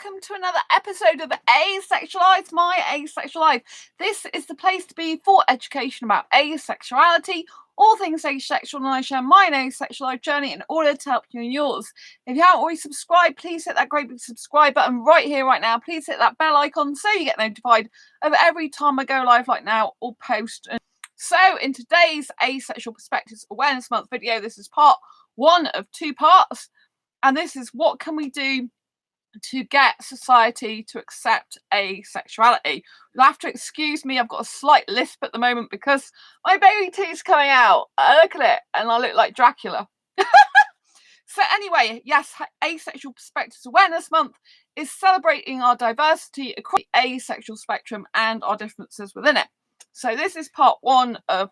welcome to another episode of Asexuality, my Asexual Life. This is the place to be for education about asexuality, all things asexual, and I share my asexual life journey in order to help you in yours. If you haven't already subscribed, please hit that great big subscribe button right here, right now. Please hit that bell icon so you get notified of every time I go live like now or post. So in today's Asexual Perspectives Awareness Month video, this is part one of two parts. And this is what can we do to get society to accept asexuality. You'll have to excuse me, I've got a slight lisp at the moment because my baby teeth's coming out. Look at it, and I look like Dracula. So anyway, yes, Asexual Perspectives Awareness Month is celebrating our diversity across the asexual spectrum and our differences within it. So this is part one of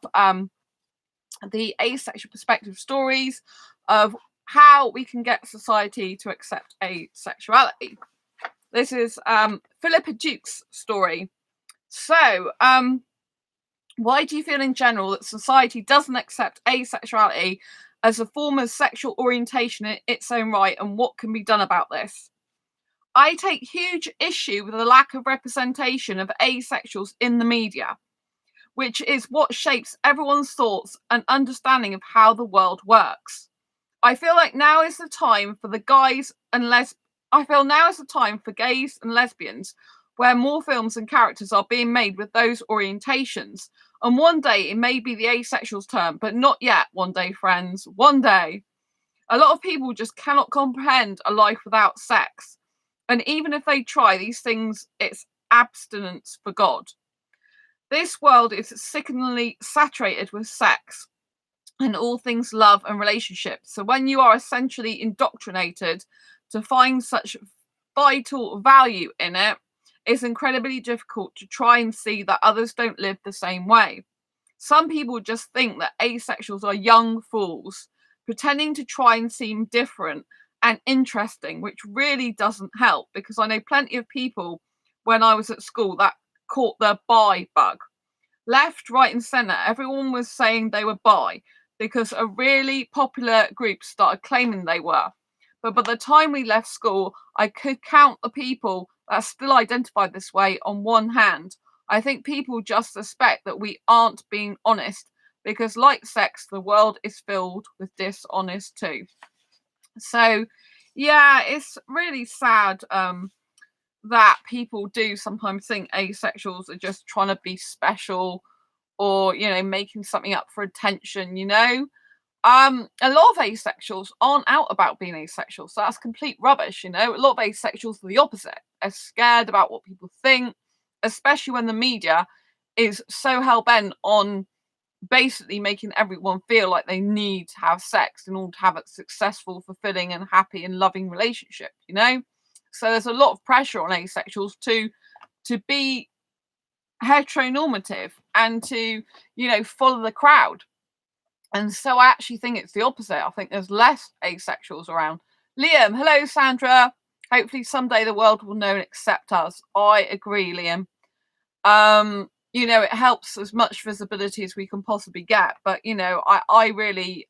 the asexual perspective stories of how we can get society to accept asexuality. This is Philippa Duke's story. So, why do you feel in general that society doesn't accept asexuality as a form of sexual orientation in its own right, and what can be done about this? I take huge issue with the lack of representation of asexuals in the media, which is what shapes everyone's thoughts and understanding of how the world works. I feel like now is the time for gays and lesbians, where more films and characters are being made with those orientations. And one day it may be the asexuals' turn, but not yet. One day, friends. One day. A lot of people just cannot comprehend a life without sex. And even if they try these things, it's abstinence for God. This world is sickeningly saturated with sex and all things love and relationships. So when you are essentially indoctrinated to find such vital value in it, it's incredibly difficult to try and see that others don't live the same way. Some people just think that asexuals are young fools, pretending to try and seem different and interesting, which really doesn't help, because I know plenty of people when I was at school that caught the bi bug. Left, right and centre, everyone was saying they were bi, because a really popular group started claiming they were. But by the time we left school, I could count the people that still identified this way on one hand. I think people just suspect that we aren't being honest, because like sex, the world is filled with dishonest too. So, yeah, it's really sad that people do sometimes think asexuals are just trying to be special, or, you know, making something up for attention, you know. A lot of asexuals aren't out about being asexual, so that's complete rubbish, you know. A lot of asexuals are the opposite. They're scared about what people think, especially when the media is so hell-bent on basically making everyone feel like they need to have sex in order to have a successful, fulfilling and happy and loving relationship, you know. So there's a lot of pressure on asexuals to be heteronormative and to, you know, follow the crowd. And so I actually think it's the opposite. I think there's less asexuals around. Liam, hello, Sandra. Hopefully someday the world will know and accept us. I agree, Liam. You know, it helps as much visibility as we can possibly get. But, you know, I really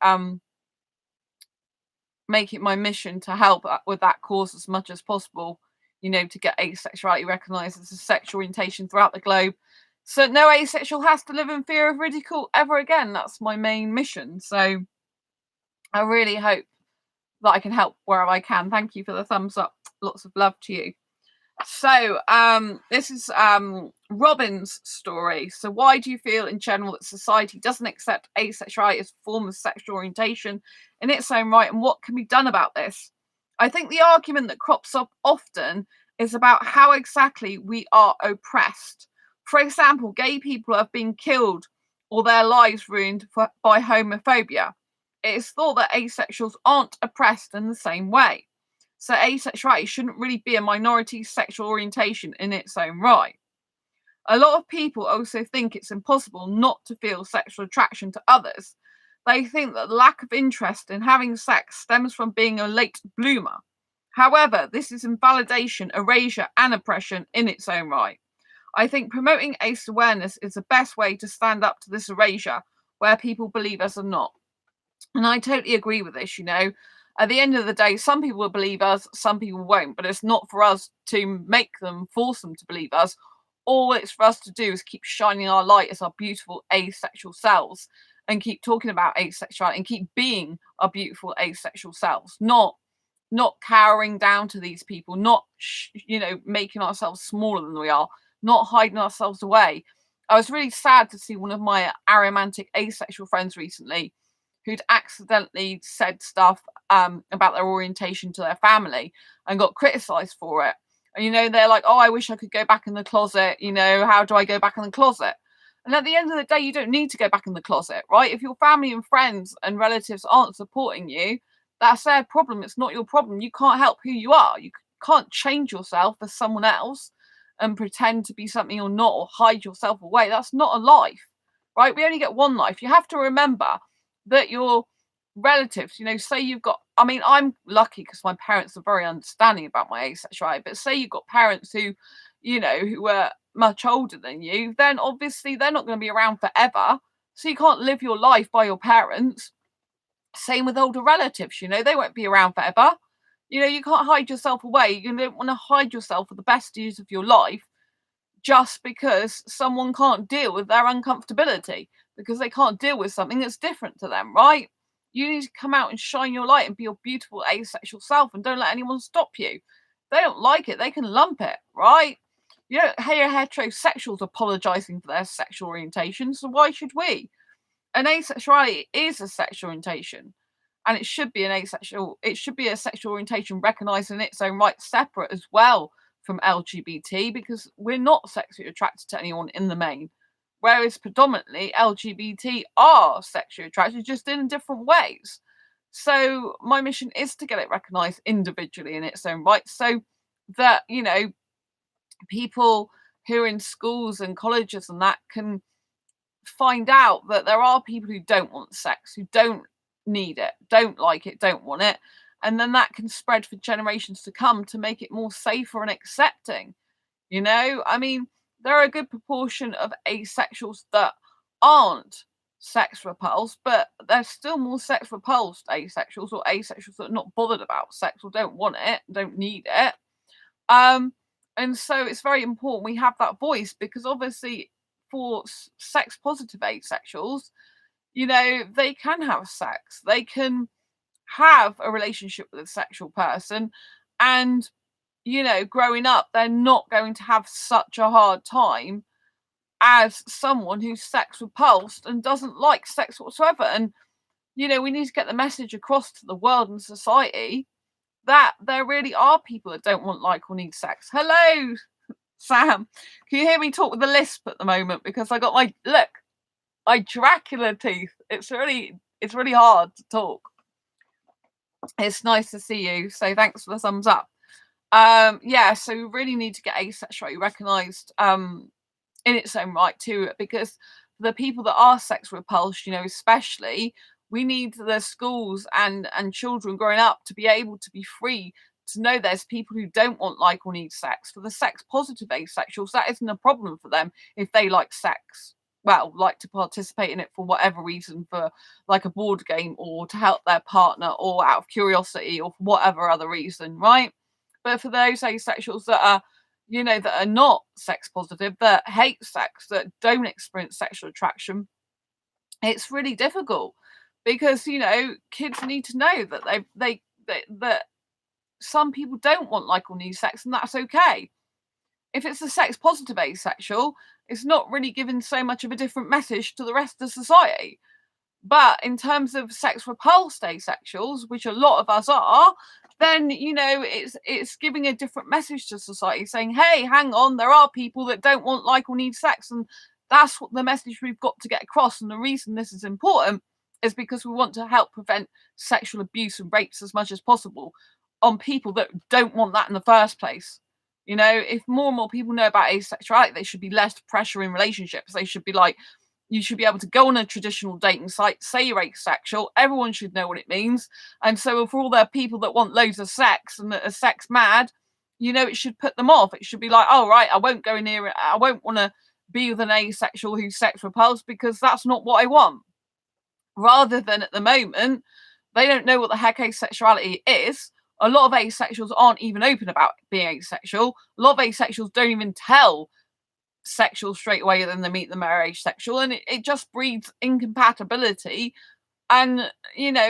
make it my mission to help with that cause as much as possible, you know, to get asexuality recognised as a sexual orientation throughout the globe. So no asexual has to live in fear of ridicule ever again. That's my main mission. So I really hope that I can help wherever I can. Thank you for the thumbs up. Lots of love to you. So this is Robin's story. So why do you feel in general that society doesn't accept asexuality as a form of sexual orientation in its own right, and what can be done about this? I think the argument that crops up often is about how exactly we are oppressed. For example, gay people have been killed or their lives ruined by homophobia. It is thought that asexuals aren't oppressed in the same way. So asexuality shouldn't really be a minority sexual orientation in its own right. A lot of people also think it's impossible not to feel sexual attraction to others. They think that the lack of interest in having sex stems from being a late bloomer. However, this is invalidation, erasure, and oppression in its own right. I think promoting ace awareness is the best way to stand up to this erasure where people believe us or not. And I totally agree with this, you know. At the end of the day, some people will believe us, some people won't, but it's not for us to make them, force them to believe us. All it's for us to do is keep shining our light as our beautiful asexual selves and keep talking about asexuality and keep being our beautiful asexual selves, not cowering down to these people, not making ourselves smaller than we are, not hiding ourselves away. I was really sad to see one of my aromantic asexual friends recently who'd accidentally said stuff about their orientation to their family and got criticized for it. And they're like, oh, I wish I could go back in the closet. How do I go back in the closet? And at the end of the day, you don't need to go back in the closet, right? If your family and friends and relatives aren't supporting you, that's their problem. It's not your problem. You can't help who you are. You can't change yourself as someone else and pretend to be something you're not or hide yourself away. That's not a life, right? We only get one life. You have to remember that your relatives, say you've got, I'm lucky because my parents are very understanding about my asexuality, but say you've got parents who were much older than you, then obviously they're not going to be around forever. So you can't live your life by your parents. Same with older relatives, they won't be around forever. You can't hide yourself away. You don't want to hide yourself for the best years of your life just because someone can't deal with their uncomfortability, because they can't deal with something that's different to them, right? You need to come out and shine your light and be your beautiful asexual self, and don't let anyone stop you. If they don't like it, they can lump it, right? You don't hear heterosexuals apologizing for their sexual orientation, so why should we? An asexuality is a sexual orientation, and it should be a sexual orientation recognized in its own right, separate as well from LGBT, because we're not sexually attracted to anyone in the main, whereas predominantly LGBT are sexually attracted, just in different ways. So my mission is to get it recognized individually in its own right, so that people who are in schools and colleges and that can find out that there are people who don't want sex, who don't need it, don't like it, don't want it. And then that can spread for generations to come to make it more safer and accepting. There are a good proportion of asexuals that aren't sex repulsed, but there's still more sex repulsed asexuals, or asexuals that are not bothered about sex or don't want it, don't need it. And so it's very important we have that voice, because obviously for sex positive asexuals, they can have sex, they can have a relationship with a sexual person, and growing up, they're not going to have such a hard time as someone who's sex repulsed and doesn't like sex whatsoever. And we need to get the message across to the world and society that there really are people that don't want, like, or need sex. Hello, Sam. Can you hear me talk with a lisp at the moment? Because I got my Dracula teeth. It's really hard to talk. It's nice to see you. So thanks for the thumbs up. So we really need to get asexuality recognised in its own right too, because the people that are sex repulsed, especially, we need the schools and children growing up to be able to be free to know there's people who don't want, like, or need sex. For the sex positive asexuals, that isn't a problem for them if they like sex. Well, like to participate in it for whatever reason, for like a board game or to help their partner or out of curiosity or for whatever other reason, right? But for those asexuals that are, that are not sex positive, that hate sex, that don't experience sexual attraction, it's really difficult, because kids need to know that that some people don't want, like, or need sex, and that's okay. If it's a sex positive asexual, it's not really giving so much of a different message to the rest of society. But in terms of sex repulsed asexuals, which a lot of us are, then it's giving a different message to society, saying, hey, hang on, there are people that don't want, like, or need sex, and that's what the message we've got to get across. And the reason this is important is because we want to help prevent sexual abuse and rapes as much as possible on people that don't want that in the first place. If more and more people know about asexuality, there should be less pressure in relationships. They should be like, you should be able to go on a traditional dating site, say you're asexual, everyone should know what it means. And so for all the people that want loads of sex and that are sex mad, it should put them off. It should be like, oh, right, I won't go near it. I won't want to be with an asexual who's sex repulsed, because that's not what I want. Rather than at the moment, They don't know what the heck asexuality is. A lot of asexuals aren't even open about being asexual. A lot of asexuals don't even tell sexual straight away, then they meet them are asexual, and it just breeds incompatibility and,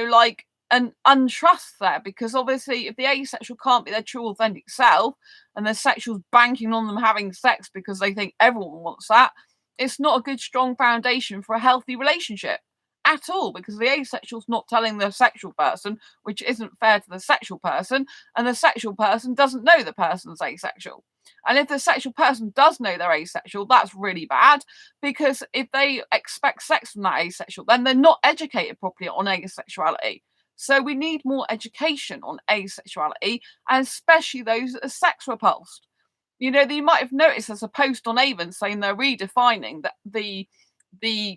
like, an untrust there, because obviously if the asexual can't be their true authentic self and the sexual's banking on them having sex because they think everyone wants that, it's not a good strong foundation for a healthy relationship at all, because the asexual's not telling the sexual person, which isn't fair to the sexual person, and the sexual person doesn't know the person's asexual. And if the sexual person does know they're asexual, that's really bad, because if they expect sex from that asexual, then they're not educated properly on asexuality. So we need more education on asexuality, and especially those that are sex repulsed. You might have noticed there's a post on Avon saying they're redefining the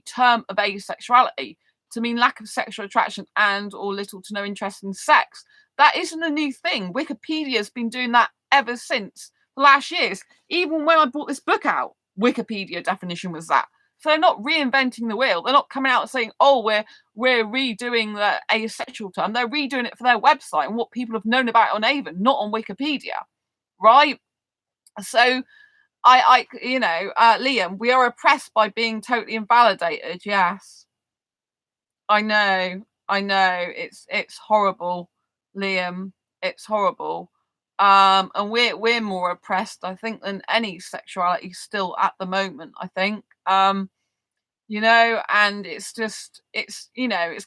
term of asexuality to mean lack of sexual attraction and or little to no interest in sex. That isn't a new thing. Wikipedia's been doing that ever since the last years. Even when I brought this book out, Wikipedia definition was that. So they're not reinventing the wheel. They're not coming out and saying, "Oh, we're redoing the asexual term." They're redoing it for their website and what people have known about on Avon, not on Wikipedia, right? So Liam, we are oppressed by being totally invalidated. Yes, I know, I know. It's horrible, Liam. It's horrible. And we're more oppressed, I think, than any sexuality still at the moment. I think. And it's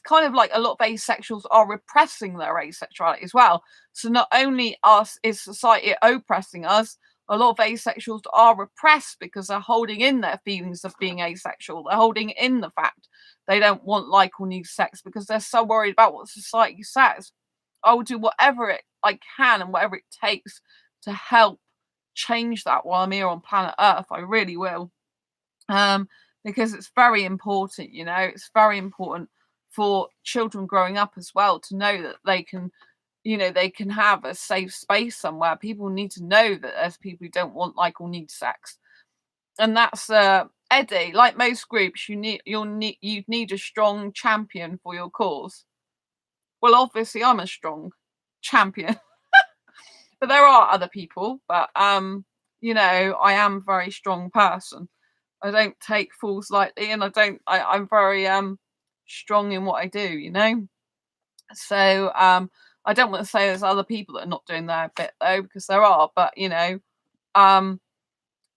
kind of like a lot of asexuals are repressing their asexuality as well. So not only us is society oppressing us, a lot of asexuals are repressed because they're holding in their feelings of being asexual. They're holding in the fact they don't want, like, or need sex because they're so worried about what society says. I will do whatever I can and whatever it takes to help change that while I'm here on planet Earth. I really will. Because it's very important, it's very important for children growing up as well to know that they can have a safe space somewhere. People need to know that there's people who don't want, like, or need sex. And that's Eddie, like most groups, you'd need a strong champion for your cause. Well, obviously I'm a strong champion, but there are other people, but I am a very strong person. I don't take fools lightly, and I'm very strong in what I do. So I don't want to say there's other people that are not doing their bit though, because there are, but um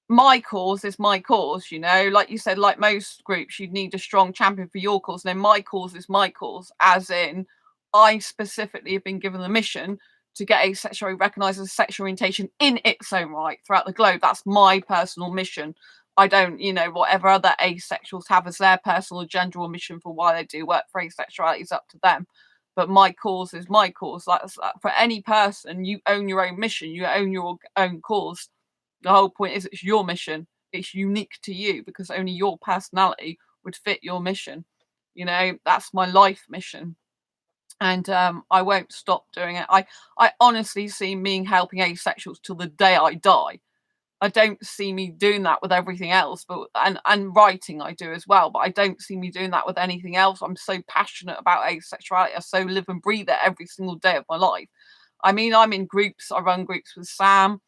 my cause is my cause, like you said, like most groups, you'd need a strong champion for your cause. And then my cause is my cause, as in I specifically have been given the mission to get asexuality recognised as a sexual orientation in its own right throughout the globe. That's my personal mission. I don't, whatever other asexuals have as their personal agenda or mission for why they do work for asexuality is up to them. But my cause is my cause. Like, for any person, you own your own mission, you own your own cause. The whole point is it's your mission. It's unique to you because only your personality would fit your mission. That's my life mission. And I won't stop doing it. I honestly see me helping asexuals till the day I die. I don't see me doing that with everything else, but and writing I do as well, but I don't see me doing that with anything else. I'm so passionate about asexuality. I so live and breathe it every single day of my life. I mean, I'm in groups. I run groups with Sam.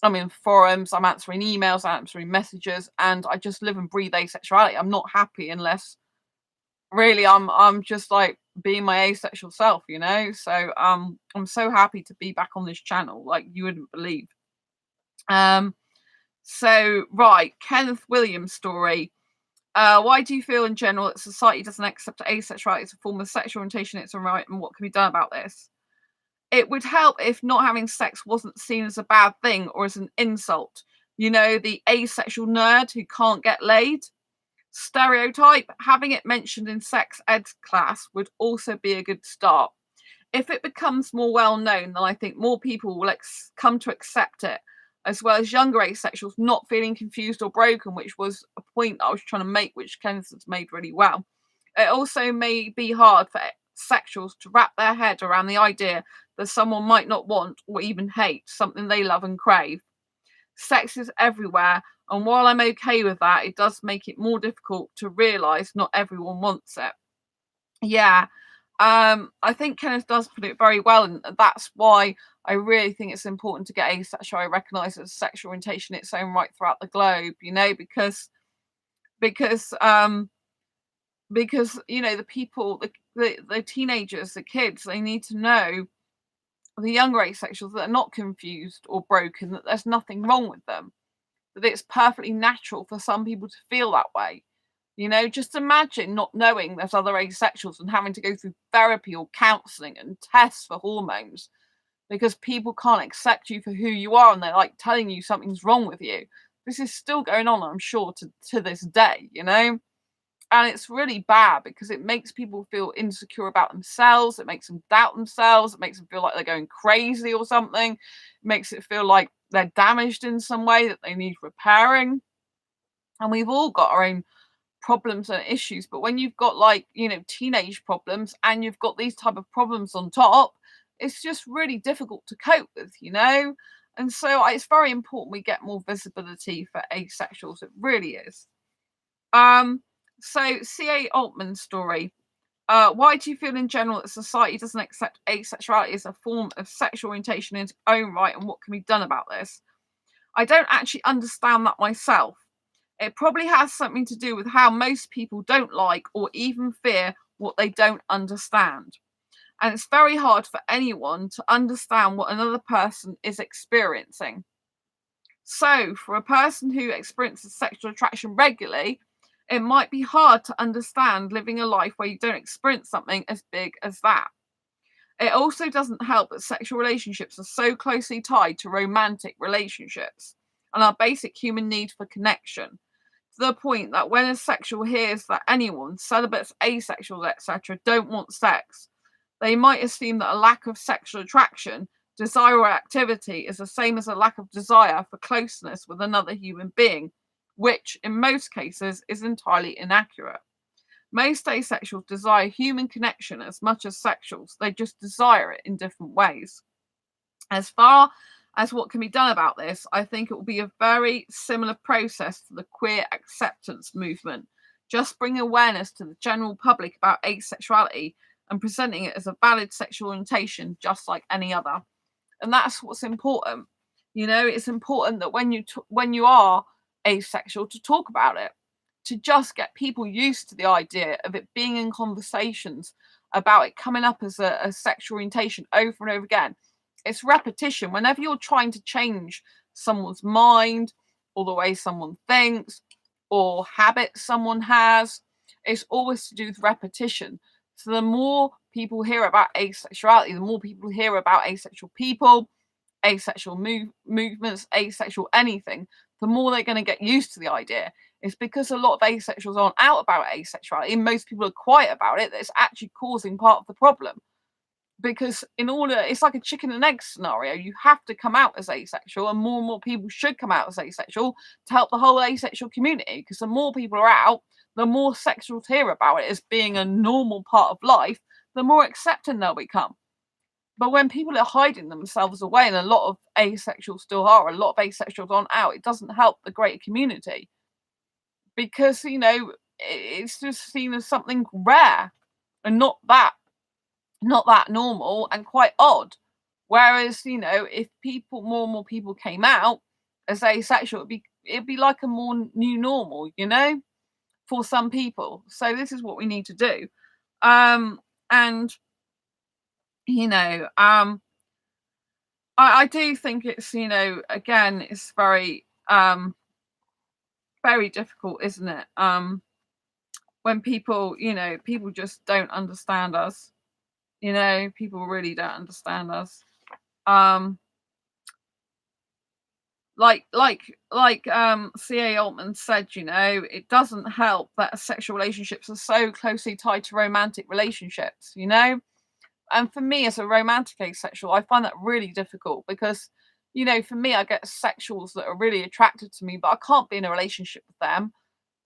I'm in forums. I'm answering emails. I'm answering messages, and I just live and breathe asexuality. I'm not happy unless really I'm just like being my asexual self. So I'm so happy to be back on this channel, like you wouldn't believe. So, right, Kenneth Williams' story. Why do you feel in general that society doesn't accept asexuality as a form of sexual orientation? It's all right, and what can be done about this? It would help if not having sex wasn't seen as a bad thing or as an insult. The asexual nerd who can't get laid stereotype. Having it mentioned in sex ed class would also be a good start. If it becomes more well known, then I think more people will come to accept it, as well as younger asexuals not feeling confused or broken, which was a point I was trying to make, which Kenneth has made really well. It also may be hard for sexuals to wrap their head around the idea that someone might not want or even hate something they love and crave. Sex is everywhere, and while I'm okay with that, it does make it more difficult to realise not everyone wants it. Yeah, I think Kenneth does put it very well, and that's why I really think it's important to get asexuality recognised as a sexual orientation in its own right throughout the globe. Because the people, the teenagers, the kids, they need to know, the younger asexuals, that are not confused or broken, that there's nothing wrong with them, that it's perfectly natural for some people to feel that way. Just imagine not knowing there's other asexuals and having to go through therapy or counselling and tests for hormones because people can't accept you for who you are and they're like telling you something's wrong with you. This is still going on, I'm sure, to this day. And it's really bad because it makes people feel insecure about themselves. It makes them doubt themselves. It makes them feel like they're going crazy or something. It makes it feel like they're damaged in some way, that they need repairing. And we've all got our own problems and issues, but when you've got, like, teenage problems and you've got these type of problems on top, it's just really difficult to cope with. And so it's very important we get more visibility for asexuals. It really is. So C.A. Altman's story. Why do you feel in general that society doesn't accept asexuality as a form of sexual orientation in its own right, and what can be done about this? I don't actually understand that myself. It probably has something to do with how most people don't like or even fear what they don't understand. And it's very hard for anyone to understand what another person is experiencing. So, for a person who experiences sexual attraction regularly, it might be hard to understand living a life where you don't experience something as big as that. It also doesn't help that sexual relationships are so closely tied to romantic relationships and our basic human need for connection, to the point that when a sexual hears that anyone, celibates, asexuals, etc., don't want sex, they might assume that a lack of sexual attraction, desire, or activity is the same as a lack of desire for closeness with another human being, which in most cases is entirely inaccurate. Most asexuals desire human connection as much as sexuals, they just desire it in different ways. As far as what can be done about this, I think it will be a very similar process to the queer acceptance movement. Just bring awareness to the general public about asexuality and presenting it as a valid sexual orientation, just like any other. And that's what's important. It's important that when you are asexual, to talk about it, to just get people used to the idea of it being in conversations about it coming up as a sexual orientation over and over again. It's repetition. Whenever you're trying to change someone's mind or the way someone thinks or habits someone has, it's always to do with repetition. So the more people hear about asexuality, the more people hear about asexual people, asexual movements, asexual anything, the more they're going to get used to the idea. It's because a lot of asexuals aren't out about asexuality, and most people are quiet about it, that's actually causing part of the problem. Because it's like a chicken and egg scenario. You have to come out as asexual, and more people should come out as asexual to help the whole asexual community. Because the more people are out, the more sexuals hear about it as being a normal part of life, the more accepting they'll become. But when people are hiding themselves away, and a lot of asexuals still are, a lot of asexuals aren't out, it doesn't help the greater community. Because, it's just seen as something rare and not that normal and quite odd. Whereas, if more and more people came out as asexual, it'd be like a more new normal, for some people. So this is what we need to do. And I do think it's, again, it's very very difficult, isn't it? When people just don't understand us. People really don't understand us. C.A. Altman said, it doesn't help that sexual relationships are so closely tied to romantic relationships, And for me, as a romantic asexual, I find that really difficult because, for me, I get sexuals that are really attracted to me, but I can't be in a relationship with them.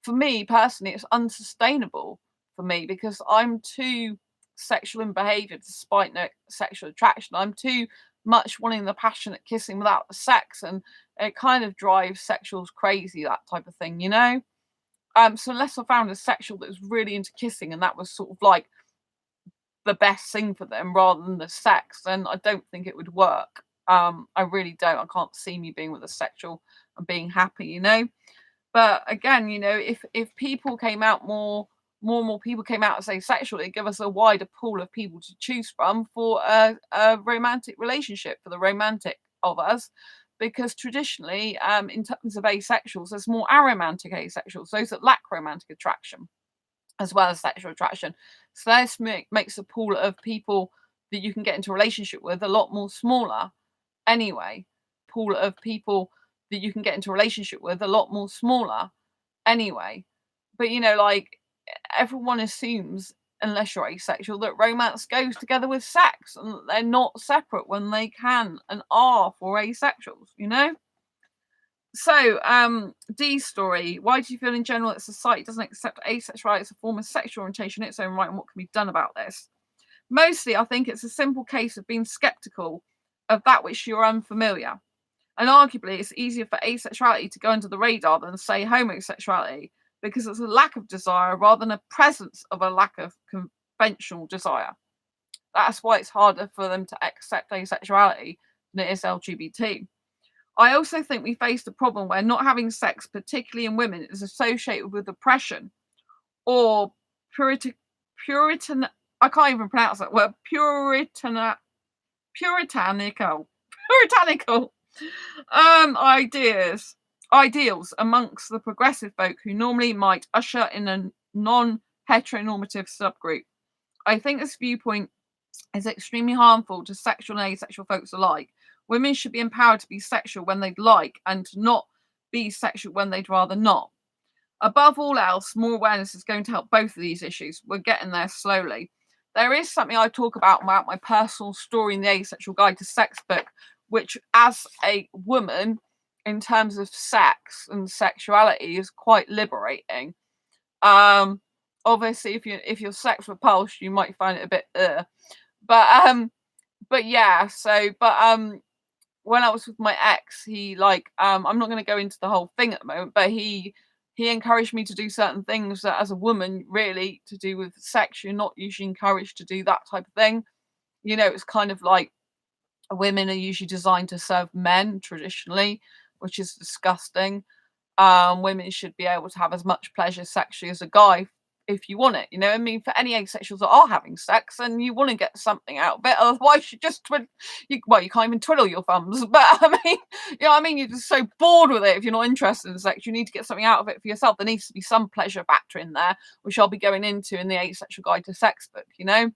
For me personally, it's unsustainable for me because I'm too sexual in behavior despite no sexual attraction. I'm too much wanting the passionate kissing without the sex, and it kind of drives sexuals crazy, that type of thing. So unless I found a sexual that was really into kissing and that was sort of like the best thing for them rather than the sex, then I don't think it would work. I really don't. I can't see me being with a sexual and being happy, you know. But again, you know, if people came out more and more people came out as asexual, it'd give us a wider pool of people to choose from for a romantic relationship, for the romantic of us. Because traditionally, in terms of asexuals, there's more aromantic asexuals, those that lack romantic attraction as well as sexual attraction. So this makes a pool of people that you can get into a relationship with a lot more smaller anyway. Pool of people that you can get into a relationship with a lot more smaller anyway. But you know, like, everyone assumes, unless you're asexual, that romance goes together with sex and that they're not separate when they can and are for asexuals, you know? So, Dee's story. Why do you feel in general that society doesn't accept asexuality as a form of sexual orientation in its own right, and what can be done about this? Mostly, I think it's a simple case of being skeptical of that which you're unfamiliar. And arguably, it's easier for asexuality to go under the radar than, say, homosexuality, because it's a lack of desire rather than a presence of a lack of conventional desire. That's why it's harder for them to accept asexuality than it is LGBT. I also think we face the problem where not having sex, particularly in women, is associated with oppression or Puritan. I can't even pronounce that word. Puritanical, puritanical ideals amongst the progressive folk who normally might usher in a non-heteronormative subgroup. I think this viewpoint is extremely harmful to sexual and asexual folks alike. Women should be empowered to be sexual when they'd like and to not be sexual when they'd rather not. Above all else, more awareness is going to help both of these issues. We're getting there slowly. There is something I talk about my personal story in the Asexual Guide to Sex book, which, as a woman, in terms of sex and sexuality, is quite liberating. Obviously, if you're sex repulsed, you might find it a bit, but yeah. When I was with my ex, he I'm not going to go into the whole thing at the moment, but he encouraged me to do certain things that, as a woman, really to do with sex, you're not usually encouraged to do that type of thing. You know, it's kind of like women are usually designed to serve men traditionally, which is disgusting. Women should be able to have as much pleasure sexually as a guy if you want it. You know what I mean? For any asexuals that are having sex and you want to get something out of it, otherwise you just you can't even twiddle your thumbs. But I mean, you know what I mean? You're just so bored with it. If you're not interested in sex, you need to get something out of it for yourself. There needs to be some pleasure factor in there, which I'll be going into in the Asexual Guide to Sex book, you know?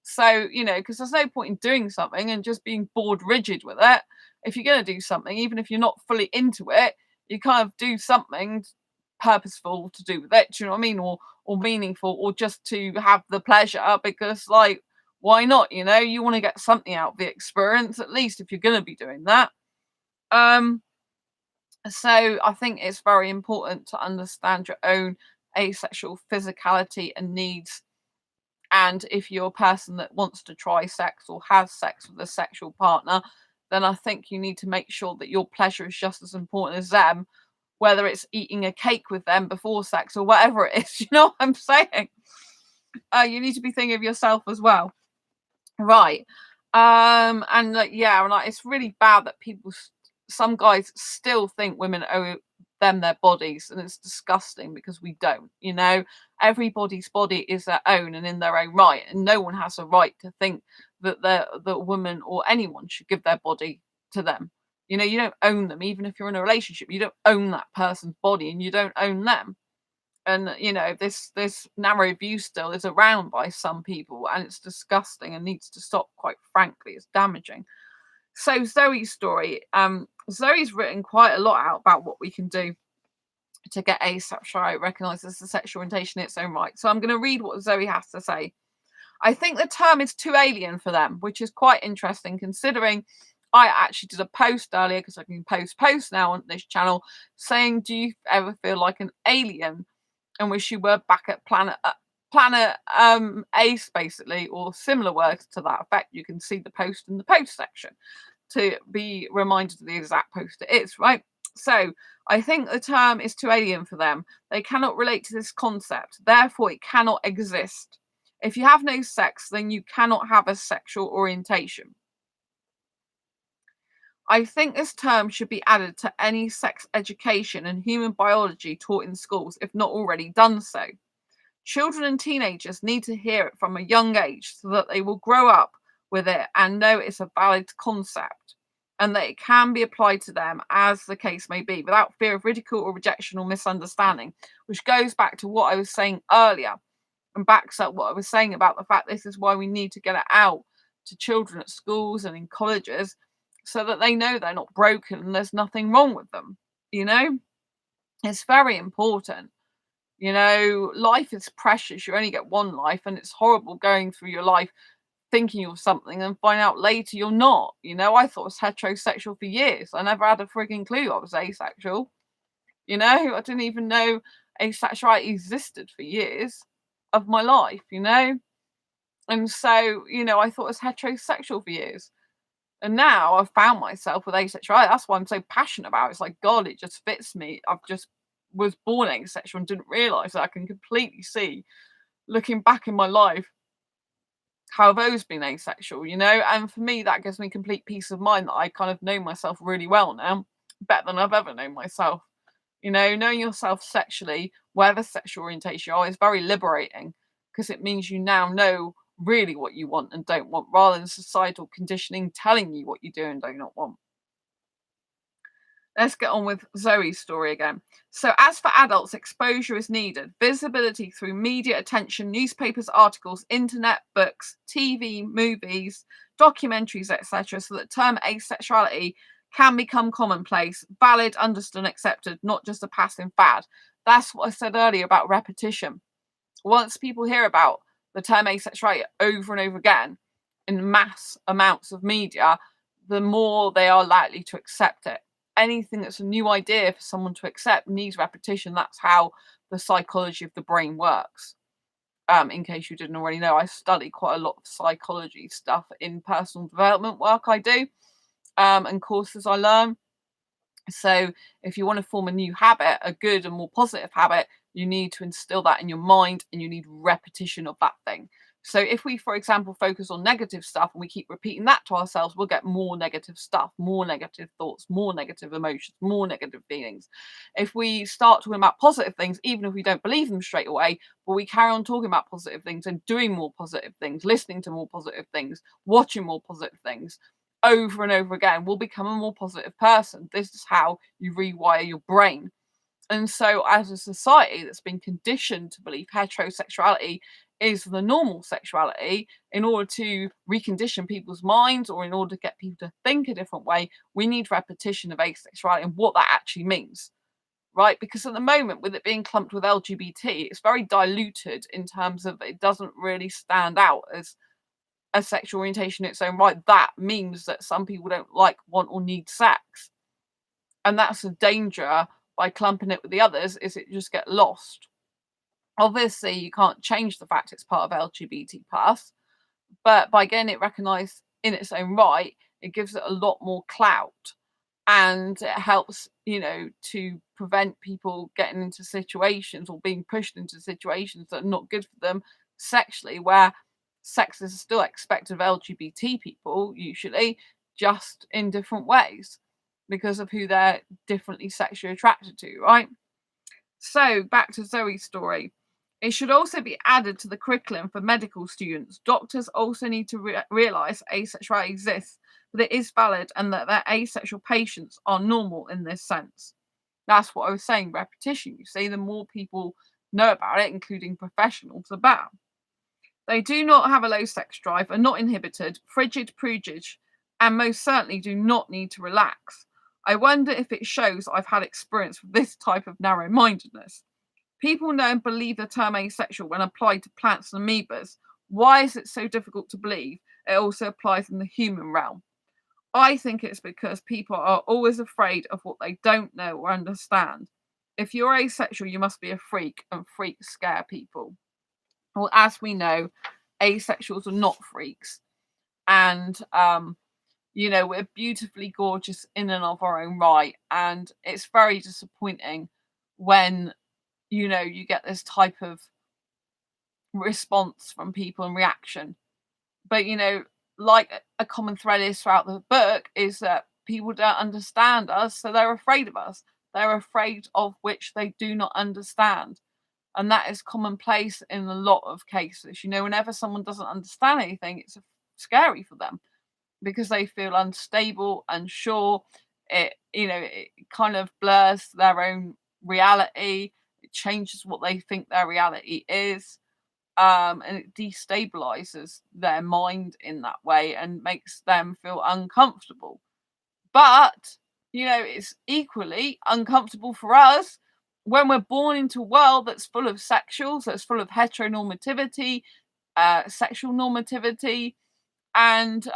So, you know, because there's no point in doing something and just being bored rigid with it. If you're going to do something, even if you're not fully into it, you kind of do something purposeful to do with it, do you know what I mean? Or meaningful, or just to have the pleasure, because, like, why not? You know, you want to get something out of the experience, at least if you're going to be doing that. So I think it's very important to understand your own asexual physicality and needs. And if you're a person that wants to try sex or has sex with a sexual partner, then I think you need to make sure that your pleasure is just as important as them, whether it's eating a cake with them before sex or whatever it is. You know what I'm saying? You need to be thinking of yourself as well. Right. And yeah, and it's really bad that some guys still think women owe them their bodies, and it's disgusting because we don't. You know, everybody's body is their own and in their own right, and no one has a right to think that the woman or anyone should give their body to them. You know, you don't own them. Even if you're in a relationship, you don't own that person's body, and you don't own them. And you know, this narrow view still is around by some people, and it's disgusting and needs to stop. Quite frankly, it's damaging. So Zoe's story. Zoe's written quite a lot out about what we can do to get asexuality recognised as a sexual orientation in its own right. So I'm going to read what Zoe has to say. I think the term is too alien for them, which is quite interesting considering I actually did a post earlier, because I can post posts now on this channel, saying, do you ever feel like an alien and wish you were back at planet Ace, basically, or similar words to that effect? You can see the post in the post section to be reminded of the exact post it is, right? So I think the term is too alien for them. They cannot relate to this concept. Therefore, it cannot exist. If you have no sex, then you cannot have a sexual orientation. I think this term should be added to any sex education and human biology taught in schools, if not already done so. Children and teenagers need to hear it from a young age so that they will grow up with it and know it's a valid concept and that it can be applied to them as the case may be without fear of ridicule or rejection or misunderstanding, which goes back to what I was saying earlier and backs up what I was saying about the fact this is why we need to get it out to children at schools and in colleges so that they know they're not broken and there's nothing wrong with them. You know, it's very important. You know, life is precious. You only get one life, and it's horrible going through your life thinking of something and find out later you're not. You know, I thought I was heterosexual for years. I never had a frigging clue I was asexual. You know, I didn't even know asexuality existed for years of my life, you know? And so, you know, I thought I was heterosexual for years. And now I've found myself with asexuality. That's why I'm so passionate about it. It's like, God, it just fits me. I've just was born asexual and didn't realize that I can completely see, looking back in my life, how I've always been asexual, you know? And for me, that gives me complete peace of mind that I kind of know myself really well now, better than I've ever known myself. You know, knowing yourself sexually, whatever sexual orientation you are, is very liberating because it means you now know really what you want and don't want rather than societal conditioning telling you what you do and do not want. Let's get on with Zoe's story again. So, as for adults, exposure is needed. Visibility through media attention, newspapers, articles, internet, books, TV, movies, documentaries, etc., so that term asexuality can become commonplace, valid, understood, and accepted, not just a passing fad. That's what I said earlier about repetition. Once people hear about the term asexuality over and over again in mass amounts of media, the more they are likely to accept it. Anything that's a new idea for someone to accept needs repetition. That's how the psychology of the brain works. In case you didn't already know, I study quite a lot of psychology stuff in personal development work I do, and courses I learn. So if you want to form a new habit, a good and more positive habit, you need to instill that in your mind and you need repetition of that thing. So if we, for example, focus on negative stuff and we keep repeating that to ourselves, we'll get more negative stuff, more negative thoughts, more negative emotions, more negative feelings. If we start talking about positive things, even if we don't believe them straight away, but we carry on talking about positive things and doing more positive things, listening to more positive things, watching more positive things, over and over again, will become a more positive person. This is how you rewire your brain. And so, as a society that's been conditioned to believe heterosexuality is the normal sexuality, in order to recondition people's minds or in order to get people to think a different way, we need repetition of asexuality and what that actually means, right? Because at the moment, with it being clumped with LGBT, it's very diluted in terms of it doesn't really stand out as a sexual orientation in its own right. That means that some people don't like, want, or need sex. And that's a danger by clumping it with the others, is it just get lost. Obviously, you can't change the fact it's part of LGBT plus, but by getting it recognised in its own right, it gives it a lot more clout. And it helps, you know, to prevent people getting into situations or being pushed into situations that are not good for them sexually, where sex is still expected of LGBT people, usually, just in different ways because of who they're differently sexually attracted to, right? So, back to Zoe's story. It should also be added to the curriculum for medical students. Doctors also need to realise asexuality exists, that it is valid, and that their asexual patients are normal in this sense. That's what I was saying, repetition. You see, the more people know about it, including professionals, the better. They do not have a low sex drive, are not inhibited, frigid prudish, and most certainly do not need to relax. I wonder if it shows I've had experience with this type of narrow mindedness. People know and believe the term asexual when applied to plants and amoebas. Why is it so difficult to believe it also applies in the human realm? I think it's because people are always afraid of what they don't know or understand. If you're asexual, you must be a freak, and freaks scare people. Well, as we know, asexuals are not freaks. And, you know, we're beautifully gorgeous in and of our own right. And it's very disappointing when, you know, you get this type of response from people and reaction. But, you know, like a common thread is throughout the book is that people don't understand us, so they're afraid of us. They're afraid of which they do not understand. And that is commonplace in a lot of cases. You know, whenever someone doesn't understand anything, it's scary for them because they feel unstable, unsure. It kind of blurs their own reality. It changes what they think their reality is. And it destabilizes their mind in that way and makes them feel uncomfortable. But, you know, it's equally uncomfortable for us when we're born into a world that's full of sexuals, that's full of heteronormativity, sexual normativity, and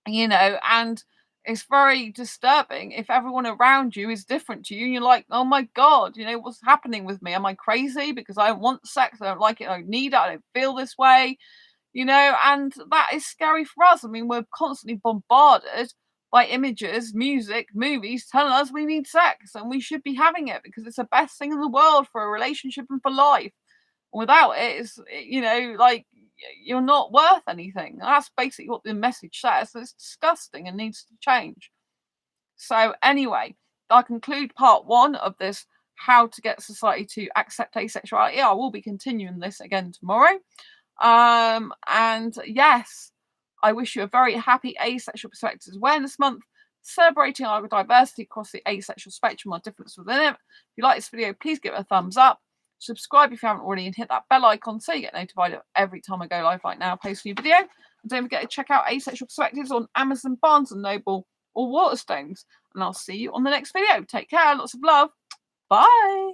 and it's very disturbing if everyone around you is different to you and you're like, oh my god, you know, what's happening with me? Am I crazy because I don't want sex, I don't like it, I don't need it, I don't feel this way, you know? And that is scary for us. I mean, we're constantly bombarded by images, music, movies telling us we need sex and we should be having it because it's the best thing in the world for a relationship and for life. Without it, like you're not worth anything. That's basically what the message says. It's disgusting and needs to change. So anyway, I conclude part 1 of this how to get society to accept asexuality. I will be continuing this again tomorrow. And yes, I wish you a very happy Asexual Perspectives Awareness Month, celebrating our diversity across the asexual spectrum, our difference within it. If you like this video, please give it a thumbs up. Subscribe if you haven't already and hit that bell icon so you get notified every time I go live like now, post a new video. And don't forget to check out Asexual Perspectives on Amazon, Barnes & Noble or Waterstones. And I'll see you on the next video. Take care. Lots of love. Bye.